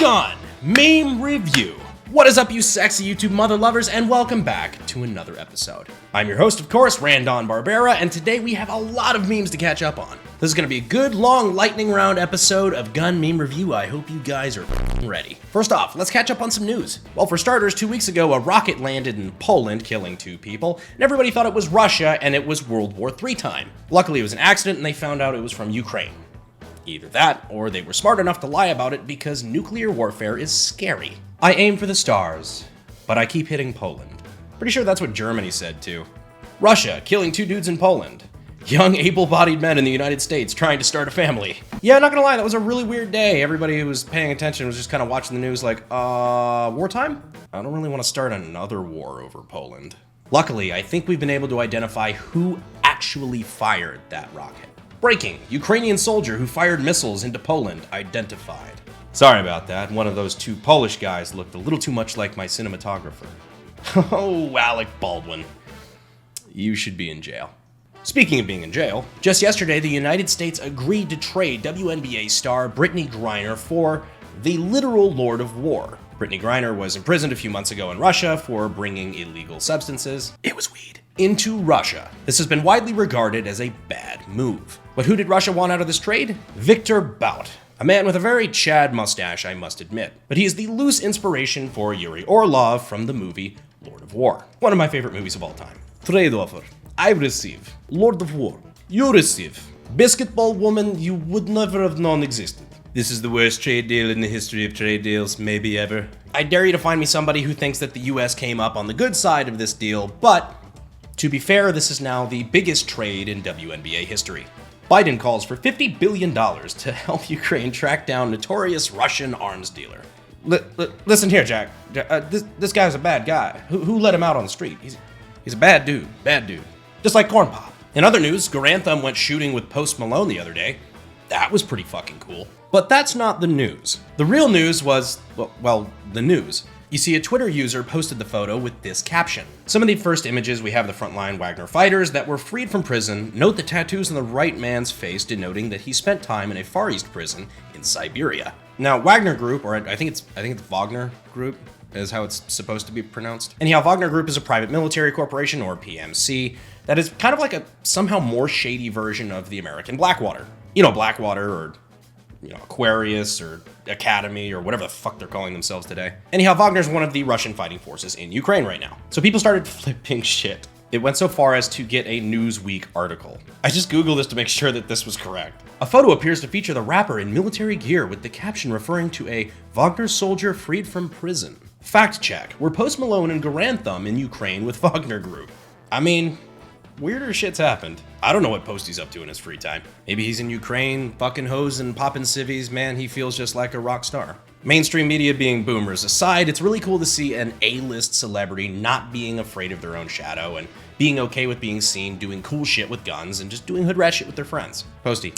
Gun Meme Review. What is up, you sexy YouTube mother lovers, and welcome back to another episode. I'm your host, of course, Randon Barbera, and today we have a lot of memes to catch up on. This is going to be a good, long, lightning round episode of Gun Meme Review. I hope you guys are ready. First off, let's catch up on some news. Well, for starters, 2 weeks ago, a rocket landed in Poland, killing 2 people, and everybody thought it was Russia, and it was World War III time. Luckily, it was an accident, and they found out it was from Ukraine. Either that, or they were smart enough to lie about it because nuclear warfare is scary. I aim for the stars, but I keep hitting Poland. Pretty sure that's what Germany said too. Russia, killing 2 dudes in Poland. Young, able-bodied men in the United States trying to start a family. Yeah, not gonna lie, that was a really weird day. Everybody who was paying attention was just kind of watching the news like, wartime? I don't really want to start another war over Poland. Luckily, I think we've been able to identify who actually fired that rocket. Breaking, Ukrainian soldier who fired missiles into Poland identified. Sorry about that, one of those 2 Polish guys looked a little too much like my cinematographer. Oh, Alec Baldwin. You should be in jail. Speaking of being in jail, just yesterday the United States agreed to trade Wnba star Brittney Griner for the literal Lord of War. Brittney Griner was imprisoned a few months ago in Russia for bringing illegal substances. It was weed. Into Russia. This has been widely regarded as a bad move. But who did Russia want out of this trade? Viktor Bout. A man with a very Chad mustache, I must admit. But he is the loose inspiration for Yuri Orlov from the movie Lord of War. One of my favorite movies of all time. Trade offer. I receive. Lord of War. You receive. Basketball woman you would never have known existed. This is the worst trade deal in the history of trade deals, maybe ever. I dare you to find me somebody who thinks that the US came up on the good side of this deal, but to be fair, this is now the biggest trade in WNBA history. Biden calls for $50 billion to help Ukraine track down notorious Russian arms dealer. Listen here, Jack. This guy's a bad guy. Who let him out on the street? He's a bad dude. Just like Corn Pop. In other news, Garand Thumb went shooting with Post Malone the other day. That was pretty fucking cool. But that's not the news. The real news was, well, the news. You see, a Twitter user posted the photo with this caption. Some of the first images we have of the frontline Wagner fighters that were freed from prison. Note the tattoos on the right man's face denoting that he spent time in a Far East prison in Siberia. Now, Wagner Group, or I think it's Wagner Group, is how it's supposed to be pronounced. Anyhow, Wagner Group is a private military corporation, or PMC, that is kind of like a somehow more shady version of the American Blackwater. You know, Blackwater, or Aquarius or Academy or whatever the fuck they're calling themselves today. Anyhow, Wagner's one of the Russian fighting forces in Ukraine right now. So people started flipping shit. It went so far as to get a Newsweek article. I just Googled this to make sure that this was correct. A photo appears to feature the rapper in military gear with the caption referring to a Wagner soldier freed from prison. Fact check, were Post Malone and Garand Thumb in Ukraine with Wagner Group? I mean, weirder shit's happened. I don't know what Posty's up to in his free time. Maybe he's in Ukraine, fucking hoes and popping civvies. Man, he feels just like a rock star. Mainstream media being boomers aside, it's really cool to see an A-list celebrity not being afraid of their own shadow and being okay with being seen doing cool shit with guns and just doing hood rat shit with their friends. Posty,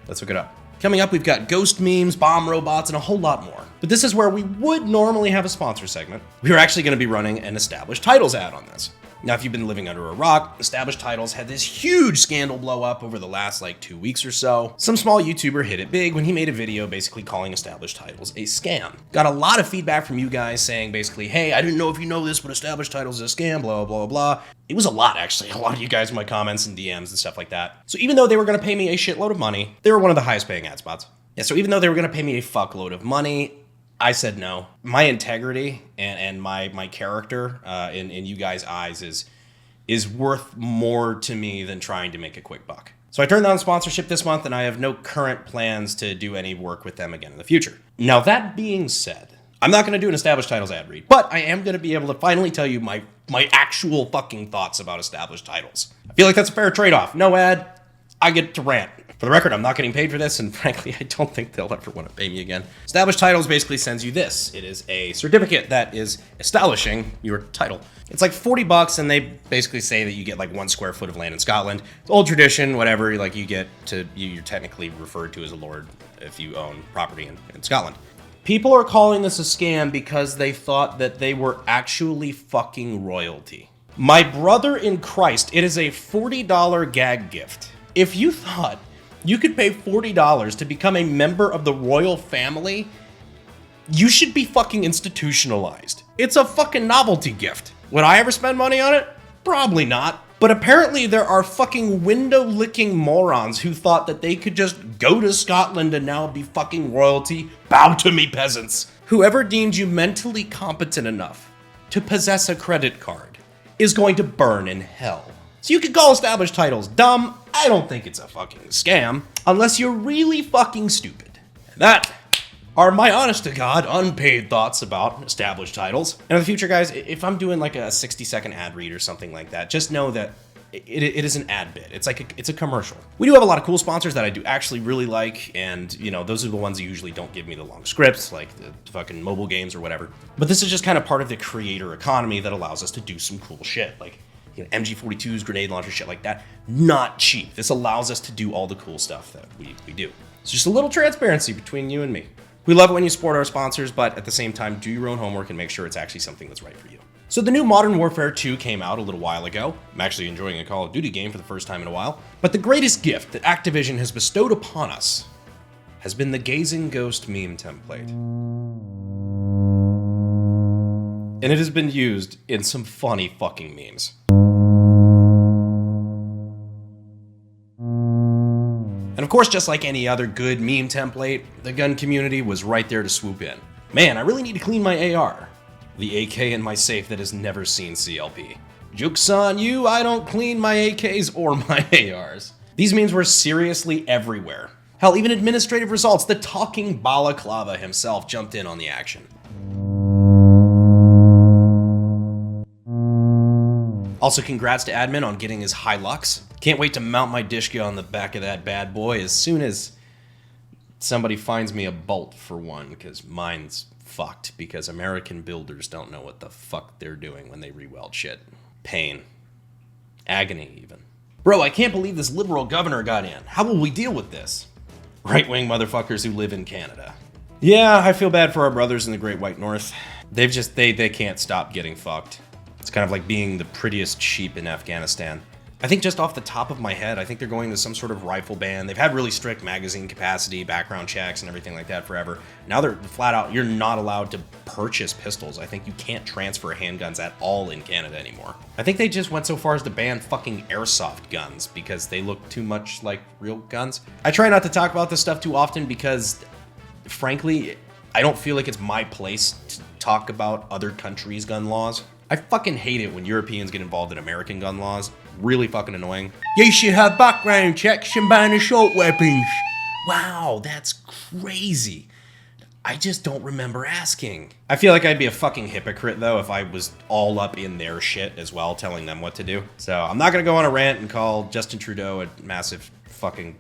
let's hook it up. Coming up, we've got ghost memes, bomb robots, and a whole lot more. But this is where we would normally have a sponsor segment. We're actually going to be running an established titles ad on this. Now, if you've been living under a rock, Established Titles had this huge scandal blow up over the last 2 weeks or so. Some small YouTuber hit it big when he made a video basically calling Established Titles a scam. Got a lot of feedback from you guys saying basically, hey, I didn't know if you know this, but Established Titles is a scam, blah, blah, blah. It was a lot, actually. A lot of you guys in my comments and DMs and stuff like that. So even though they were going to pay me a shitload of money, they were one of the highest paying ad spots. Yeah, so even though they were going to pay me a fuckload of money, I said no. My integrity and my character in you guys' eyes is worth more to me than trying to make a quick buck. So I turned down sponsorship this month, and I have no current plans to do any work with them again in the future. Now, that being said, I'm not going to do an Established Titles ad read, but I am going to be able to finally tell you my actual fucking thoughts about Established Titles. I feel like that's a fair trade-off. No ad, I get to rant. For the record, I'm not getting paid for this, and frankly, I don't think they'll ever want to pay me again. Established Titles basically sends you this. It is a certificate that is establishing your title. It's like $40, and they basically say that you get 1 square foot of land in Scotland. It's old tradition, whatever, you're technically referred to as a lord if you own property in Scotland. People are calling this a scam because they thought that they were actually fucking royalty. My brother in Christ, it is a $40 gag gift. If you thought you could pay $40 to become a member of the royal family, You should be fucking institutionalized. It's a fucking novelty gift. Would I ever spend money on it? Probably not. But apparently there are fucking window-licking morons who thought that they could just go to Scotland and now be fucking royalty. Bow to me, peasants. Whoever deemed you mentally competent enough to possess a credit card is going to burn in hell. So you could call established titles dumb. I don't think it's a fucking scam, unless you're really fucking stupid. And that are my honest-to-God unpaid thoughts about established titles. And in the future, guys, if I'm doing like a 60-second ad read or something like that, just know that it is an ad bit. It's a commercial. We do have a lot of cool sponsors that I do actually really like, and you know, those are the ones that usually don't give me the long scripts, like the fucking mobile games or whatever. But this is just kind of part of the creator economy that allows us to do some cool shit, like MG42s, grenade launchers, shit like that. Not cheap. This allows us to do all the cool stuff that we do. It's just a little transparency between you and me. We love it when you support our sponsors, but at the same time, do your own homework and make sure it's actually something that's right for you. So the new Modern Warfare 2 came out a little while ago. I'm actually enjoying a Call of Duty game for the first time in a while. But the greatest gift that Activision has bestowed upon us has been the Gazing Ghost meme template. And it has been used in some funny fucking memes. And of course, just like any other good meme template, the gun community was right there to swoop in. Man, I really need to clean my AR. The AK in my safe that has never seen CLP. Joke's on you, I don't clean my AKs or my ARs. These memes were seriously everywhere. Hell, even administrative results, the talking balaclava himself jumped in on the action. Also, congrats to Admin on getting his Hilux. Can't wait to mount my Dishka on the back of that bad boy as soon as somebody finds me a bolt for one, because mine's fucked, because American builders don't know what the fuck they're doing when they re-weld shit. Pain. Agony, even. Bro, I can't believe this liberal governor got in. How will we deal with this? Right-wing motherfuckers who live in Canada. Yeah, I feel bad for our brothers in the Great White North. They can't stop getting fucked. It's kind of like being the prettiest sheep in Afghanistan. I think just off the top of my head, I think they're going to some sort of rifle ban. They've had really strict magazine capacity, background checks, and everything like that forever. Now they're flat out, you're not allowed to purchase pistols. I think you can't transfer handguns at all in Canada anymore. I think they just went so far as to ban fucking airsoft guns because they look too much like real guns. I try not to talk about this stuff too often because, frankly, I don't feel like it's my place to talk about other countries' gun laws. I fucking hate it when Europeans get involved in American gun laws. Really fucking annoying. You should have background checks and ban assault weapons. Wow, that's crazy. I just don't remember asking. I feel like I'd be a fucking hypocrite, though, if I was all up in their shit as well, telling them what to do. So I'm not gonna go on a rant and call Justin Trudeau a massive fucking...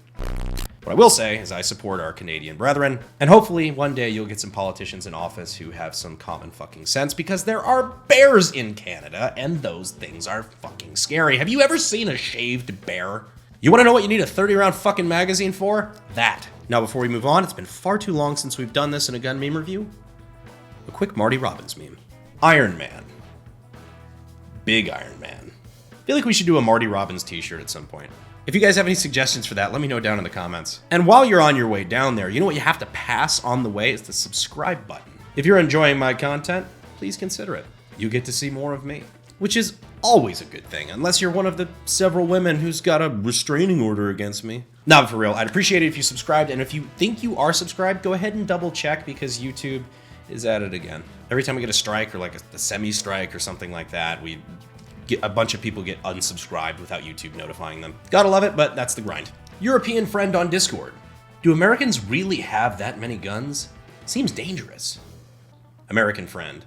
What I will say is I support our Canadian brethren, and hopefully one day you'll get some politicians in office who have some common fucking sense, because there are bears in Canada, and those things are fucking scary. Have you ever seen a shaved bear? You wanna know what you need a 30-round fucking magazine for? That. Now before we move on, it's been far too long since we've done this in a gun meme review. A quick Marty Robbins meme. Iron Man. Big Iron Man. I feel like we should do a Marty Robbins t-shirt at some point. If you guys have any suggestions for that, let me know down in the comments. And while you're on your way down there, you know what you have to pass on the way is the subscribe button. If you're enjoying my content, please consider it. You get to see more of me, which is always a good thing, unless you're one of the several women who's got a restraining order against me. No, but for real, I'd appreciate it if you subscribed, and if you think you are subscribed, go ahead and double check, because YouTube is at it again. Every time we get a strike, or like a semi-strike or something like that, a bunch of people get unsubscribed without YouTube notifying them. Gotta love it, but that's the grind. European friend on Discord. Do Americans really have that many guns? Seems dangerous. American friend.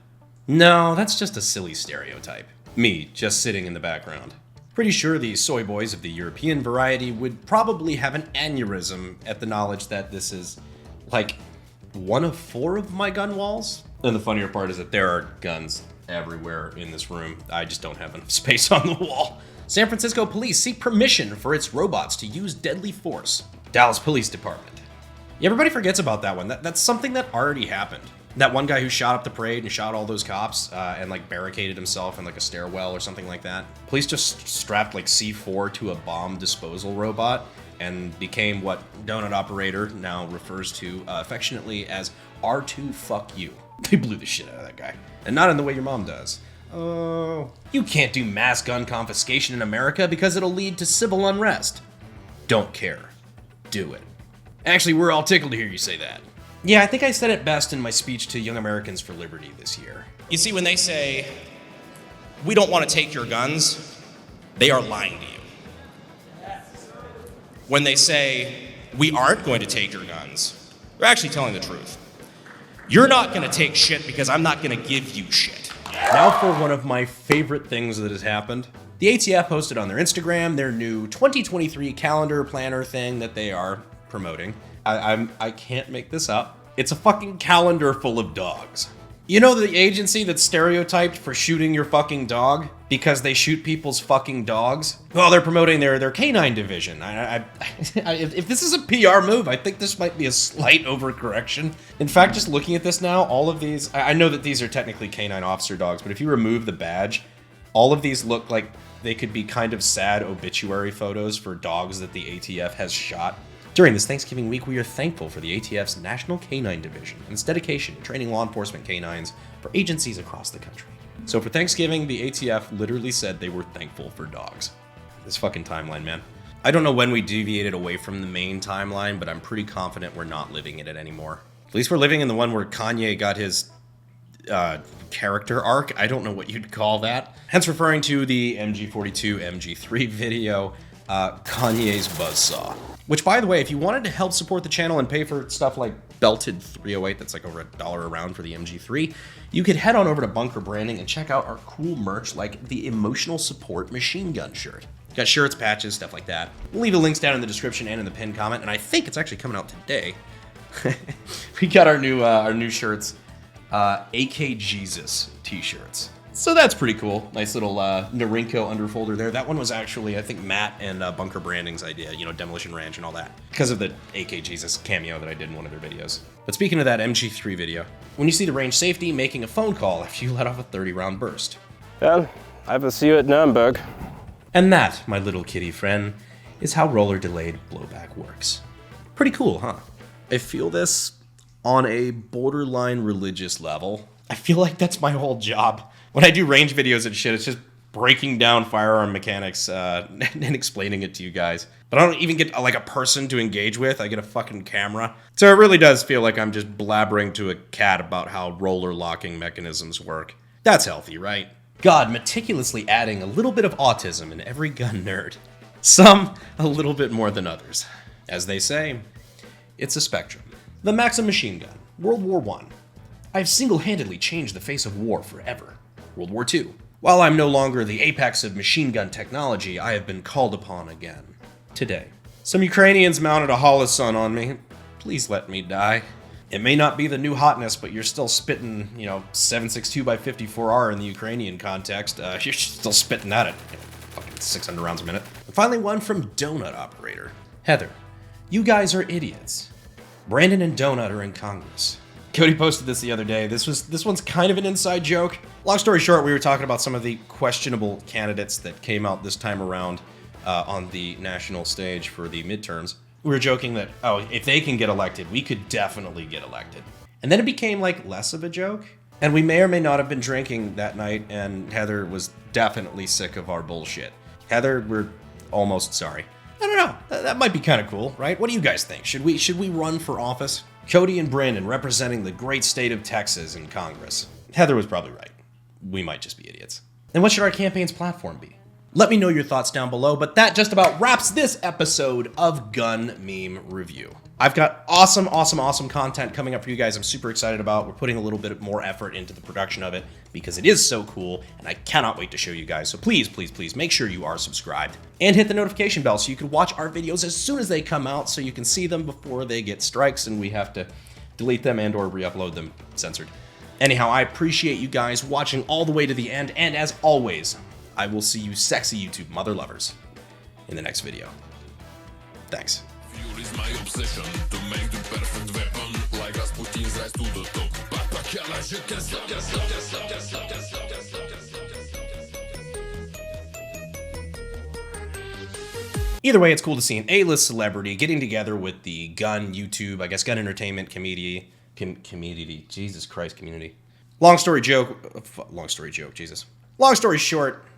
No, that's just a silly stereotype. Me, just sitting in the background. Pretty sure the soy boys of the European variety would probably have an aneurysm at the knowledge that this is, like, one of 4 of my gun walls. And the funnier part is that there are guns everywhere in this room. I just don't have enough space on the wall. San Francisco police seek permission for its robots to use deadly force. Dallas Police Department. Yeah, everybody forgets about that one. That's something that already happened. That one guy who shot up the parade and shot all those cops and like barricaded himself in like a stairwell or something like that. Police just strapped like C4 to a bomb disposal robot and became what Donut Operator now refers to affectionately as R2 fuck you. They blew the shit out of that guy. And not in the way your mom does. Oh. You can't do mass gun confiscation in America because it'll lead to civil unrest. Don't care. Do it. Actually, we're all tickled to hear you say that. Yeah, I think I said it best in my speech to Young Americans for Liberty this year. You see, when they say, we don't want to take your guns, they are lying to you. When they say, we aren't going to take your guns, they're actually telling the truth. You're not going to take shit because I'm not going to give you shit. Now for one of my favorite things that has happened. The ATF posted on their Instagram their new 2023 calendar planner thing that they are promoting. I can't make this up. It's a fucking calendar full of dogs. You know the agency that's stereotyped for shooting your fucking dog because they shoot people's fucking dogs? Well, they're promoting their canine division. If this is a PR move, I think this might be a slight overcorrection. In fact, just looking at this now, all of these, I know that these are technically canine officer dogs, but if you remove the badge, all of these look like they could be kind of sad obituary photos for dogs that the ATF has shot. During this Thanksgiving week, we are thankful for the ATF's National Canine Division and its dedication to training law enforcement canines for agencies across the country. So for Thanksgiving, the ATF literally said they were thankful for dogs. This fucking timeline, man. I don't know when we deviated away from the main timeline, but I'm pretty confident we're not living in it anymore. At least we're living in the one where Kanye got his character arc. I don't know what you'd call that. Hence referring to the MG42 MG3 video, Kanye's Buzzsaw. Which, by the way, if you wanted to help support the channel and pay for stuff like Belted 308, that's like over $1 a round for the MG3, you could head on over to Bunker Branding and check out our cool merch like the Emotional Support Machine Gun shirt. Got shirts, patches, stuff like that. We'll leave the links down in the description and in the pinned comment, and I think it's actually coming out today. We got our new shirts, AK Jesus t-shirts. So that's pretty cool. Nice little Narinko underfolder there. That one was actually, I think, Matt and Bunker Branding's idea, you know, Demolition Ranch and all that, because of the AK Jesus cameo that I did in one of their videos. But speaking of that MG3 video, when you see the range safety making a phone call after you let off a 30-round burst. Well, I will see you at Nuremberg. And that, my little kitty friend, is how roller-delayed blowback works. Pretty cool, huh? I feel this on a borderline religious level. I feel like that's my whole job. When I do range videos and shit, it's just breaking down firearm mechanics and explaining it to you guys. But I don't even get like a person to engage with. I get a fucking camera. So it really does feel like I'm just blabbering to a cat about how roller locking mechanisms work. That's healthy, right? God meticulously adding a little bit of autism in every gun nerd. Some a little bit more than others. As they say, it's a spectrum. The Maxim machine gun, World War I. I've single-handedly changed the face of war forever. World War II. While I'm no longer the apex of machine gun technology, I have been called upon again. Today. Some Ukrainians mounted a holosun on me. Please let me die. It may not be the new hotness, but you're still spitting, 7.62x54R in the Ukrainian context. You're still spitting that at fucking 600 rounds a minute. And finally, one from Donut Operator. Heather, you guys are idiots. Brandon and Donut are in Congress. Cody posted this the other day. This one's kind of an inside joke. Long story short, we were talking about some of the questionable candidates that came out this time around on the national stage for the midterms. We were joking that, if they can get elected, we could definitely get elected. And then it became like less of a joke. And we may or may not have been drinking that night, and Heather was definitely sick of our bullshit. Heather, we're almost sorry. I don't know. That might be kind of cool, right? What do you guys think? Should we run for office? Cody and Brandon representing the great state of Texas in Congress. Heather was probably right. We might just be idiots. And what should our campaign's platform be? Let me know your thoughts down below, but that just about wraps this episode of Gun Meme Review. I've got awesome content coming up for you guys I'm super excited about. We're putting a little bit more effort into the production of it because it is so cool, and I cannot wait to show you guys. So please make sure you are subscribed and hit the notification bell so you can watch our videos as soon as they come out so you can see them before they get strikes and we have to delete them and or re-upload them censored. Anyhow, I appreciate you guys watching all the way to the end, and as always, I will see you sexy YouTube mother lovers in the next video. Thanks. Fuel is my obsession to make the perfect weapon, like Rasputin's rise to the top. Either way, it's cool to see an A-list celebrity getting together with the gun YouTube, I guess gun entertainment community, community. Jesus Christ, community. Long story short,